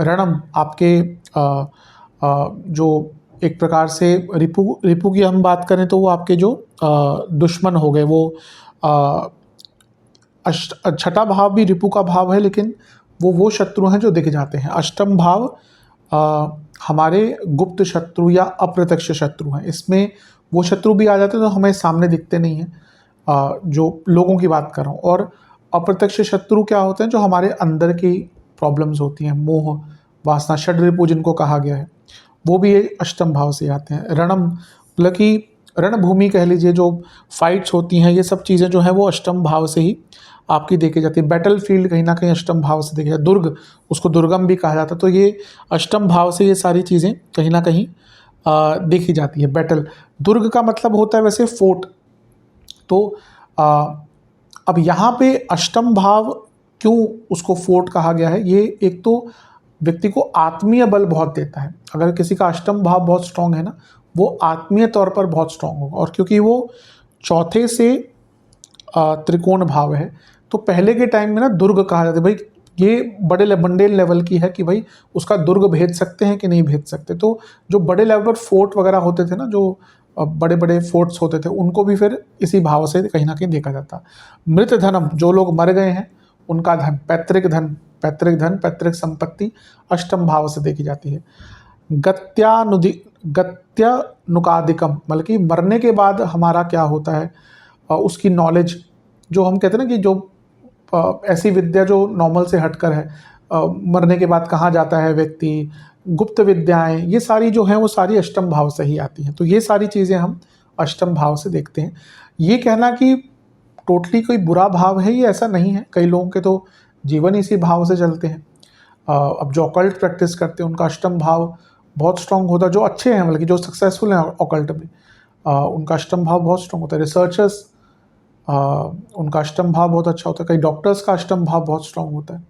रणम आपके जो एक प्रकार से रिपु की हम बात करें तो वो आपके जो दुश्मन हो गए, वो छठा भाव भी रिपु का भाव है, लेकिन वो शत्रु हैं जो दिख जाते हैं। अष्टम भाव हमारे गुप्त शत्रु या अप्रत्यक्ष शत्रु हैं। इसमें वो शत्रु भी आ जाते हैं तो हमें सामने दिखते नहीं हैं, जो लोगों की बात कर रहा हूँ। और अप्रत्यक्ष शत्रु क्या होते हैं? जो हमारे अंदर की प्रॉब्लम्स होती हैं, मोह वासना षड्रिपु जिनको कहा गया है, वो भी अष्टम भाव से आते हैं। रणम मतलब कि रणभूमि कह लीजिए, जो फाइट्स होती हैं, ये सब चीज़ें जो हैं वो अष्टम भाव से ही आपकी देखी जाती है। बैटल फील्ड कहीं ना कहीं अष्टम भाव से देखी जाती है। दुर्ग, उसको दुर्गम भी कहा जाता है। तो ये अष्टम भाव से ये सारी चीज़ें कहीं ना कहीं देखी जाती है। बैटल, दुर्ग का मतलब होता है वैसे फोर्ट। तो अब यहाँ पे अष्टम भाव क्यों उसको फोर्ट कहा गया है? ये एक तो व्यक्ति को आत्मीय बल बहुत देता है। अगर किसी का अष्टम भाव बहुत स्ट्रांग है ना, वो आत्मीय तौर पर बहुत स्ट्रांग होगा। और क्योंकि वो चौथे से त्रिकोण भाव है, तो पहले के टाइम में ना दुर्ग कहा जाता है। भाई ये बड़े लेवल की है कि भाई उसका दुर्ग भेद सकते हैं कि नहीं भेद सकते। तो जो बड़े लेवल पर फोर्ट वगैरह होते थे ना, जो बड़े बड़े फोर्ट्स होते थे, उनको भी फिर इसी भाव से कहीं ना कहीं देखा जाता। मृत धनम, जो लोग मर गए हैं उनका धन, पैतृक धन, पैतृक संपत्ति अष्टम भाव से देखी जाती है। गत्यानुकादिकम मतलब कि मरने के बाद हमारा क्या होता है, उसकी नॉलेज, जो हम कहते हैं ना कि जो ऐसी विद्या जो नॉर्मल से हटकर है, मरने के बाद कहाँ जाता है व्यक्ति, गुप्त विद्याएं, ये सारी जो हैं वो सारी अष्टम भाव से ही आती हैं। तो ये सारी चीज़ें हम अष्टम भाव से देखते हैं। ये कहना कि टोटली कोई बुरा भाव है, ये ऐसा नहीं है। कई लोगों के तो जीवन इसी भाव से चलते हैं। अब जो ऑकल्ट प्रैक्टिस करते हैं उनका अष्टम भाव बहुत स्ट्रांग होता है। जो अच्छे हैं, बल्कि जो सक्सेसफुल हैं ऑकल्ट में, उनका अष्टम भाव बहुत स्ट्रांग होता है। रिसर्चर्स, उनका अष्टम भाव बहुत अच्छा होता है। कई डॉक्टर्स का अष्टम भाव बहुत स्ट्रांग होता है।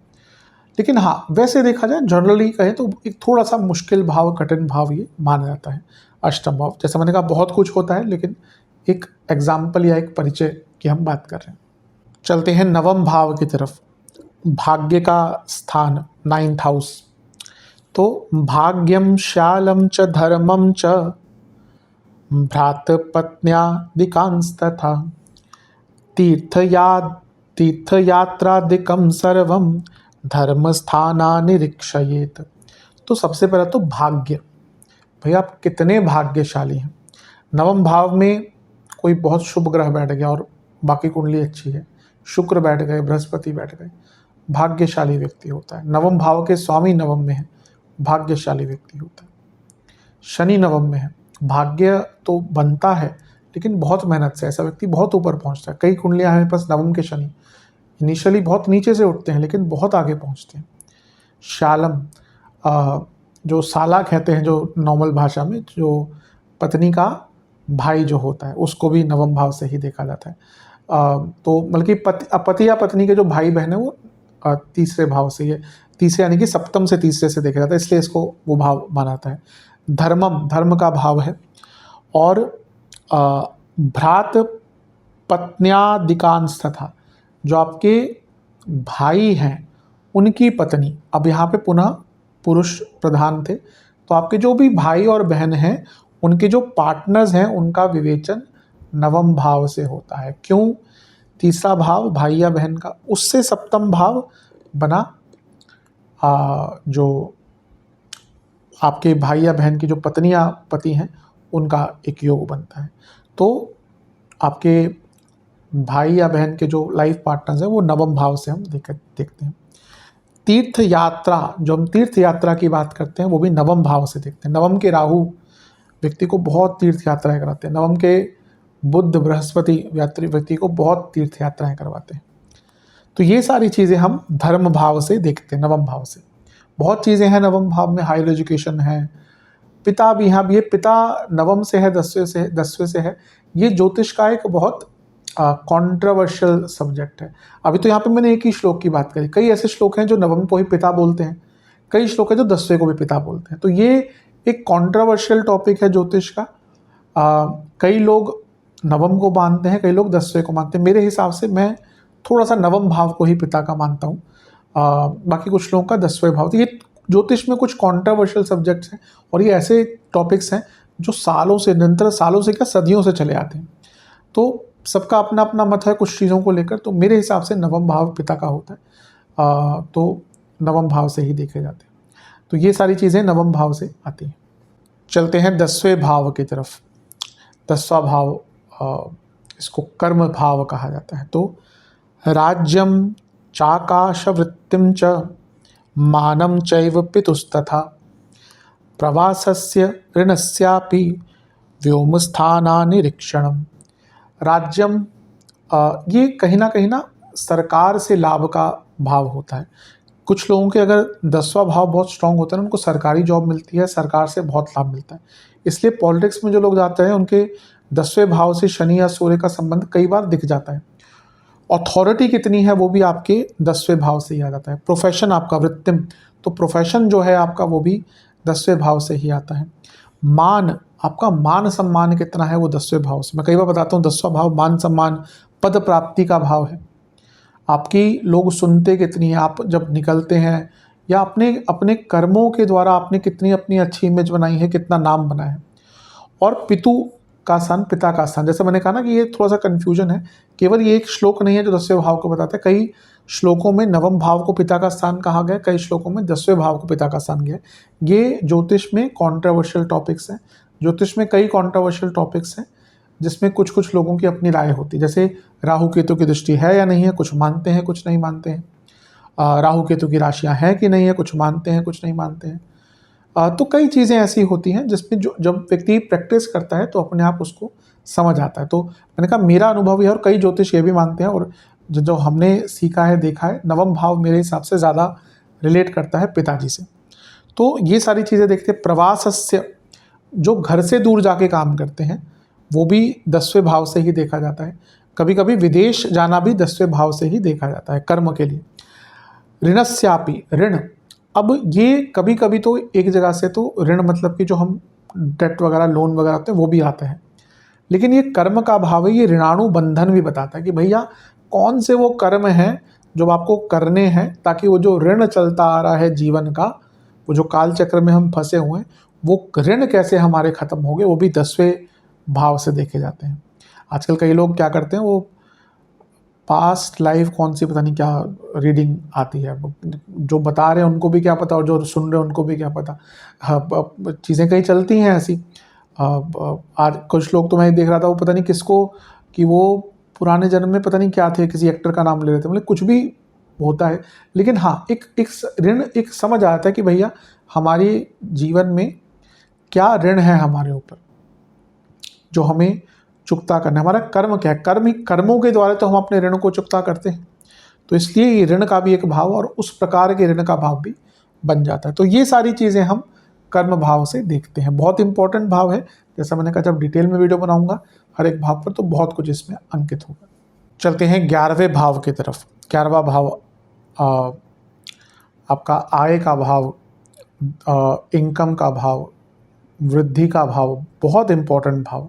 लेकिन हाँ, वैसे देखा जाए जनरली कहें तो एक थोड़ा सा मुश्किल भाव, कठिन भाव ये माना जाता है अष्टम भाव। जैसे मैंने कहा बहुत कुछ होता है, लेकिन एक एग्जाम्पल या एक परिचय की हम बात कर रहे हैं। चलते हैं नवम भाव की तरफ। भाग्य का स्थान, 9th हाउस। तो भाग्यम शालम च धर्मम च भ्रातृपत्न्यादिकांस्तथा तीर्थयात्रादिकम सर्वम धर्मस्थाना निरीक्षयेत। तो सबसे पहला तो भाग्य, भाई आप कितने भाग्यशाली हैं। नवम भाव में कोई बहुत शुभ ग्रह बैठ गया और बाकी कुंडली अच्छी है, शुक्र बैठ गए, बृहस्पति बैठ गए, भाग्यशाली व्यक्ति होता है। नवम भाव के स्वामी नवम में है, भाग्यशाली व्यक्ति होता है। शनि नवम में है, भाग्य तो बनता है लेकिन बहुत मेहनत से ऐसा व्यक्ति बहुत ऊपर पहुंचता है। कई कुंडलियां हमारे पास नवम के शनि इनिशियली बहुत नीचे से उठते हैं लेकिन बहुत आगे पहुंचते हैं। शालम, जो साला कहते हैं, जो नॉर्मल भाषा में जो पत्नी का भाई जो होता है, उसको भी नवम भाव से ही देखा जाता है। तो बल्कि पति या पत्नी के जो भाई बहन है वो तीसरे भाव से, ये तीसरे यानी कि सप्तम से तीसरे से देखा जाता है, इसलिए इसको वो भाव माना जाता है। धर्मम, धर्म का भाव है। और भ्रात पत्न्यादिकांश था, जो आपके भाई हैं उनकी पत्नी, अब यहाँ पे पुनः पुरुष प्रधान थे, तो आपके जो भी भाई और बहन हैं उनके जो पार्टनर्स हैं उनका विवेचन नवम भाव से होता है। क्यों? तीसरा भाव भाई या बहन का, उससे सप्तम भाव बना जो आपके भाई या बहन की जो पत्नी या पति हैं उनका एक योग बनता है। तो आपके भाई या बहन के जो लाइफ पार्टनर्स हैं वो नवम भाव से हम देखते हैं। तीर्थ यात्रा, जो हम तीर्थ यात्रा की बात करते हैं वो भी नवम भाव से देखते हैं। नवम के राहु व्यक्ति को बहुत तीर्थ यात्राएं कराते हैं। नवम के बुध बृहस्पति व्यक्ति को बहुत तीर्थ यात्राएं करवाते हैं। तो ये सारी चीज़ें हम धर्म भाव से देखते हैं, नवम भाव से। बहुत चीज़ें हैं नवम भाव में, हायर एजुकेशन है, पिता भी, यहाँ ये पिता नवम से है, 10वें से है। ये ज्योतिष का एक बहुत कॉन्ट्रोवर्शियल सब्जेक्ट है। अभी तो यहाँ पे मैंने एक ही श्लोक की बात करी, कई ऐसे श्लोक हैं जो नवम को ही पिता बोलते हैं, कई श्लोक हैं जो 10वें को भी पिता बोलते हैं। तो ये एक कॉन्ट्रोवर्शियल टॉपिक है ज्योतिष का। कई लोग नवम को मानते हैं, कई लोग 10वें को मानते हैं। मेरे हिसाब से मैं थोड़ा सा नवम भाव को ही पिता का मानता हूँ, बाकी कुछ लोगों का 10वें भाव। तो ये ज्योतिष में कुछ कॉन्ट्रोवर्शियल सब्जेक्ट्स हैं और ये ऐसे टॉपिक्स हैं जो सालों से, निरंतर सालों से क्या सदियों से चले आते हैं। तो सबका अपना अपना मत है कुछ चीज़ों को लेकर। तो मेरे हिसाब से नवम भाव पिता का होता है, तो नवम भाव से ही देखे जाते हैं। तो ये सारी चीज़ें नवम भाव से आती हैं। चलते हैं 10वें भाव की तरफ। 10वां भाव, इसको कर्म भाव कहा जाता है। तो राज्यम चाकाशवृत्तिं च मानं चैव पितुस्तथा प्रवासस्य ऋणस्यापि व्योमस्थानानिरीक्षणम्। राज्यम, ये कहीं ना सरकार से लाभ का भाव होता है। कुछ लोगों के अगर 10वां भाव बहुत स्ट्रांग होता है, उनको सरकारी जॉब मिलती है, सरकार से बहुत लाभ मिलता है। इसलिए पॉलिटिक्स में जो लोग जाते हैं उनके 10वें भाव से शनि या सूर्य का संबंध कई बार दिख जाता है। अथॉरिटी कितनी है वो भी आपके 10वें भाव से ही आ जाता है। प्रोफेशन आपका, वृत्तिम, तो प्रोफेशन जो है आपका वो भी 10वें भाव से ही आता है। मान, आपका मान सम्मान कितना है वो 10वें भाव से। मैं कई बार बताता हूँ 10वां भाव मान सम्मान, पद प्राप्ति का भाव है। आपकी लोग सुनते कितनी है, आप जब निकलते हैं, या अपने अपने कर्मों के द्वारा आपने कितनी अपनी अच्छी इमेज बनाई है, कितना नाम बना है। और पितु का स्थान, पिता का स्थान, जैसे मैंने कहा ना कि ये थोड़ा सा कन्फ्यूजन है। केवल ये एक श्लोक नहीं है जो 10वें भाव को बताता है। कई श्लोकों में नवम भाव को पिता का स्थान कहा गया, कई श्लोकों में 10वें भाव को पिता का स्थान गया। ये ज्योतिष में कॉन्ट्रोवर्शियल टॉपिक्स हैं। ज्योतिष में कई कॉन्ट्रोवर्शियल टॉपिक्स हैं जिसमें कुछ कुछ लोगों की अपनी राय होती है। जैसे राहु केतु की दृष्टि है या नहीं है, कुछ मानते हैं कुछ नहीं मानते हैं। राहु केतु की राशियाँ हैं कि नहीं है, कुछ मानते हैं कुछ नहीं मानते हैं। तो कई चीज़ें ऐसी होती हैं जिसमें जो जब व्यक्ति प्रैक्टिस करता है तो अपने आप उसको समझ आता है। तो मैंने कहा मेरा अनुभव है, और कई ज्योतिष ये भी मानते हैं, और जो हमने सीखा है देखा है, नवम भाव मेरे हिसाब से ज़्यादा रिलेट करता है पिताजी से। तो ये सारी चीज़ें देखते हैं। प्रवासस्य, जो घर से दूर जाके काम करते हैं वो भी 10वें भाव से ही देखा जाता है। कभी कभी विदेश जाना भी 10वें भाव से ही देखा जाता है कर्म के लिए। ऋणस्यापि, ऋण, अब ये कभी कभी तो एक जगह से तो ऋण मतलब कि जो हम डेट वगैरह लोन वगैरह होते हैं वो भी आता है, लेकिन ये कर्म का भाव है। ये ऋणाणु बंधन भी बताता है कि भैया कौन से वो कर्म हैं जो आपको करने हैं, ताकि वो जो ऋण चलता आ रहा है जीवन का, वो जो काल चक्र में हम फंसे हुए हैं, वो ऋण कैसे हमारे ख़त्म हो गए, वो भी 10वें भाव से देखे जाते हैं। आजकल कई लोग क्या करते हैं, वो पास्ट लाइफ कौन सी पता नहीं क्या रीडिंग आती है, जो बता रहे हैं उनको भी क्या पता और जो सुन रहे हैं उनको भी क्या पता। हाँ, चीज़ें कई चलती हैं ऐसी। आज कुछ लोग तो मैं देख रहा था, वो पता नहीं किसको, कि वो पुराने जन्म में पता नहीं क्या थे, किसी एक्टर का नाम ले रहे थे, मतलब कुछ भी होता है। लेकिन हाँ, एक ऋण, एक समझ आता है कि भैया हमारे जीवन में क्या ऋण है हमारे ऊपर जो हमें चुकता करना है। हमारा कर्म क्या है, कर्मों के द्वारा तो हम अपने ऋण को चुकता करते हैं। तो इसलिए ये ऋण का भी एक भाव और उस प्रकार के ऋण का भाव भी बन जाता है। तो ये सारी चीज़ें हम कर्म भाव से देखते हैं। बहुत इंपॉर्टेंट भाव है, जैसा मैंने कहा जब डिटेल में वीडियो बनाऊंगा हर एक भाव पर तो बहुत कुछ इसमें अंकित होगा। चलते हैं 11वें भाव की तरफ। 11वां भाव आपका आय का भाव, इनकम का भाव, वृद्धि का भाव, बहुत इंपॉर्टेंट भाव,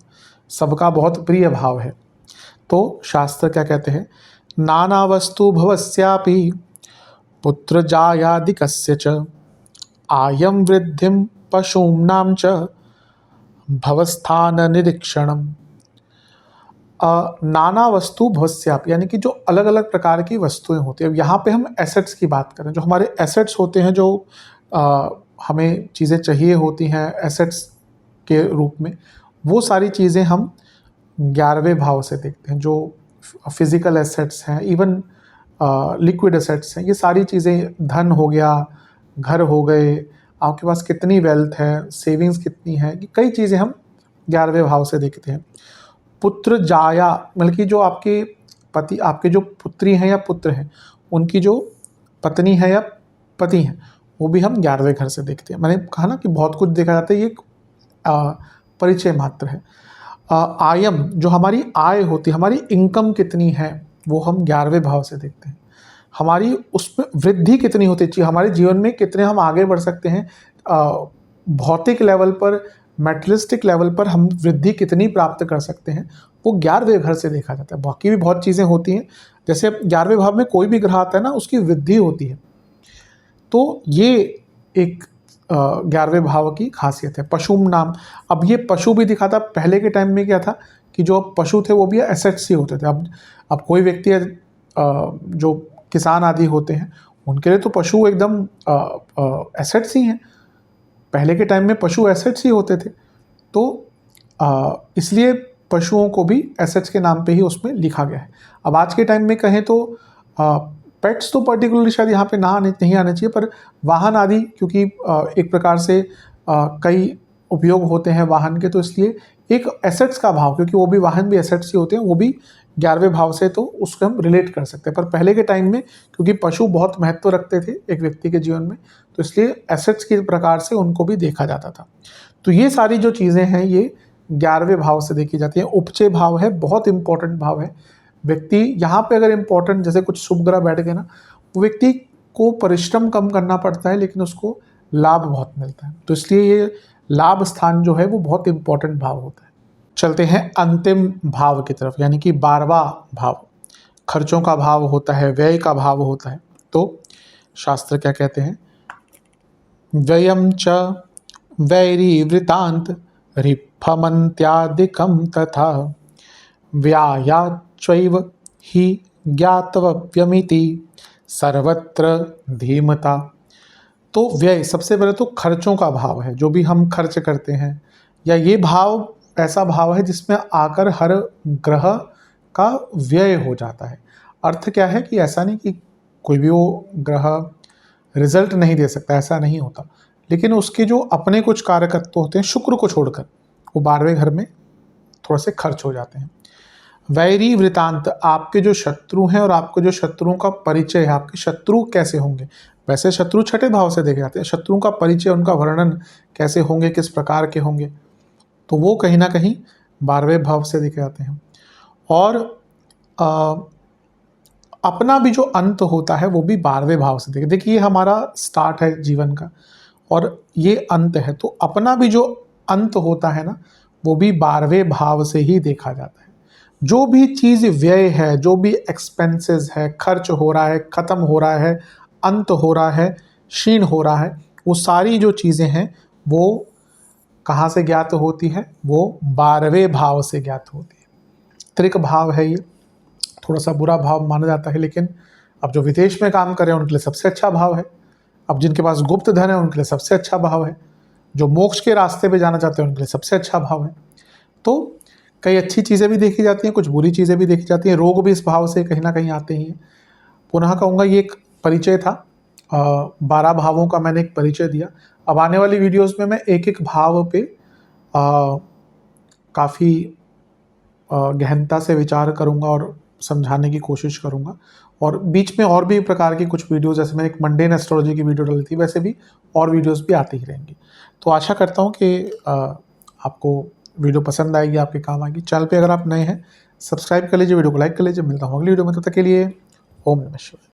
सबका बहुत प्रिय भाव है। तो शास्त्र क्या कहते हैं, नाना वस्तु भवस्यापि पुत्र जायादिकस्य च आयं वृद्धिं पशूनां च भवस्थान निरीक्षणम। नाना वस्तु भवस्याप, यानी कि जो अलग अलग प्रकार की वस्तुएं होती हैं। अब यहाँ पे हम एसेट्स की बात करें, जो हमारे एसेट्स होते हैं, जो हमें चीज़ें चाहिए होती हैं एसेट्स के रूप में, वो सारी चीज़ें हम 11वें भाव से देखते हैं। जो फिजिकल एसेट्स हैं, इवन लिक्विड एसेट्स हैं, ये सारी चीज़ें, धन हो गया, घर हो गए, आपके पास कितनी वेल्थ है, सेविंग्स कितनी है, ये कई चीज़ें हम 11वें भाव से देखते हैं। पुत्र जाया, मतलब कि जो आपके पति, आपके जो पुत्री हैं या पुत्र हैं, उनकी जो पत्नी है या पति हैं, वो भी हम 11वें घर से देखते हैं। मैंने कहा ना कि बहुत कुछ देखा जाता है, ये एक परिचय मात्र है। आयम, जो हमारी आय होती है, हमारी इनकम कितनी है, वो हम 11वें भाव से देखते हैं। हमारी उसमें वृद्धि कितनी होती चाहिए, हमारे जीवन में कितने हम आगे बढ़ सकते हैं, भौतिक लेवल पर, मेटलिस्टिक लेवल पर हम वृद्धि कितनी प्राप्त कर सकते हैं, वो 11वें घर से देखा जाता है। बाकी भी बहुत चीज़ें होती हैं, जैसे 11वें भाव में कोई भी ग्रह आता है ना, उसकी वृद्धि होती है। तो ये एक 11वें भाव की खासियत है। पशुम नाम, अब ये पशु भी दिखाता, पहले के टाइम में क्या था कि जो पशु थे वो भी एसेट्स ही होते थे। अब कोई व्यक्ति जो किसान आदि होते हैं, उनके लिए तो पशु एकदम एसेट्स ही हैं। पहले के टाइम में पशु एसेट्स ही होते थे, तो इसलिए पशुओं को भी एसेट्स के नाम पे ही उसमें लिखा गया है। अब आज के टाइम में कहें तो पेट्स तो पर्टिकुलरली शायद यहाँ पे नहीं आने चाहिए, पर वाहन आदि, क्योंकि एक प्रकार से कई उपयोग होते हैं वाहन के, तो इसलिए एक एसेट्स का भाव, क्योंकि वो भी वाहन भी एसेट्स ही होते हैं, वो भी 11वें भाव से तो उसको हम रिलेट कर सकते हैं। पर पहले के टाइम में क्योंकि पशु बहुत महत्व रखते थे एक व्यक्ति के जीवन में, तो इसलिए एसेट्स के प्रकार से उनको भी देखा जाता था। तो ये सारी जो चीज़ें हैं, ये 11वें भाव से देखी जाती हैं। उपचय भाव है, बहुत इंपॉर्टेंट भाव है। व्यक्ति यहाँ पे अगर इम्पोर्टेंट, जैसे कुछ शुभ ग्रह बैठ गए ना, वो व्यक्ति को परिश्रम कम करना पड़ता है, लेकिन उसको लाभ बहुत मिलता है। तो इसलिए ये लाभ स्थान जो है वो बहुत इंपॉर्टेंट भाव होता है। चलते हैं अंतिम भाव की तरफ, यानी कि 12वां भाव। खर्चों का भाव होता है, व्यय का भाव होता है। तो शास्त्र क्या कहते हैं? व्ययम च वैरी वृतांत रिफमन्त्यादिकम तथा व्यायाच्चैव हि ज्ञातव्यमिति सर्वत्र धीमता। तो व्यय, सबसे पहले तो खर्चों का भाव है, जो भी हम खर्च करते हैं, या ये भाव ऐसा भाव है जिसमें आकर हर ग्रह का व्यय हो जाता है। अर्थ क्या है कि ऐसा नहीं कि कोई भी वो ग्रह रिजल्ट नहीं दे सकता, ऐसा नहीं होता, लेकिन उसके जो अपने कुछ कारकत्व होते हैं, शुक्र को छोड़कर, वो 12वें घर में थोड़ा से खर्च हो जाते हैं। वैरी वृतांत, आपके जो शत्रु हैं और आपके जो शत्रुओं का परिचय है, आपके शत्रु कैसे होंगे। वैसे शत्रु 6ठे भाव से देखे जाते हैं, शत्रुओं का परिचय, उनका वर्णन कैसे होंगे, किस प्रकार के होंगे, तो वो कहीं ना कहीं 12वें भाव से देखे जाते हैं। और अपना भी जो अंत होता है वो भी 12वें भाव से देखिए, ये हमारा स्टार्ट है जीवन का और ये अंत है, तो अपना भी जो अंत होता है ना, वो भी 12वें भाव से ही देखा जाता है। जो भी चीज़ व्यय है, जो भी एक्सपेंसेस है, खर्च हो रहा है, ख़त्म हो रहा है, अंत हो रहा है, क्षीण हो रहा है, वो सारी जो चीज़ें हैं वो कहाँ से ज्ञात होती है? वो 12वें भाव से ज्ञात होती है। त्रिक भाव है ये, थोड़ा सा बुरा भाव माना जाता है, लेकिन अब जो विदेश में काम कर रहे हैं उनके लिए सबसे अच्छा भाव है। अब जिनके पास गुप्त धन है उनके लिए सबसे अच्छा भाव है। जो मोक्ष के रास्ते पे जाना चाहते हैं उनके लिए सबसे अच्छा भाव है। तो कई अच्छी चीज़ें भी देखी जाती हैं, कुछ बुरी चीज़ें भी देखी जाती हैं। रोग भी इस भाव से कहीं ना कहीं आते ही हैं। पुनः कहूँगा, ये एक परिचय था, 12 भावों का मैंने एक परिचय दिया। अब आने वाली वीडियोस में मैं एक एक भाव पे काफ़ी गहनता से विचार करूँगा और समझाने की कोशिश करूँगा। और बीच में और भी प्रकार की कुछ वीडियोस, जैसे मैंने एक मंडेन एस्ट्रोलॉजी की वीडियो डाली थी, वैसे भी और वीडियोस भी आती ही रहेंगी। तो आशा करता हूँ कि आपको वीडियो पसंद आएगी, आपके काम आएगी। चैनल पे अगर आप नए हैं, सब्सक्राइब कर लीजिए, वीडियो को लाइक कर लीजिए। मिलता हूँ अगली वीडियो में, तब तक के लिए ओम नमः शिवाय।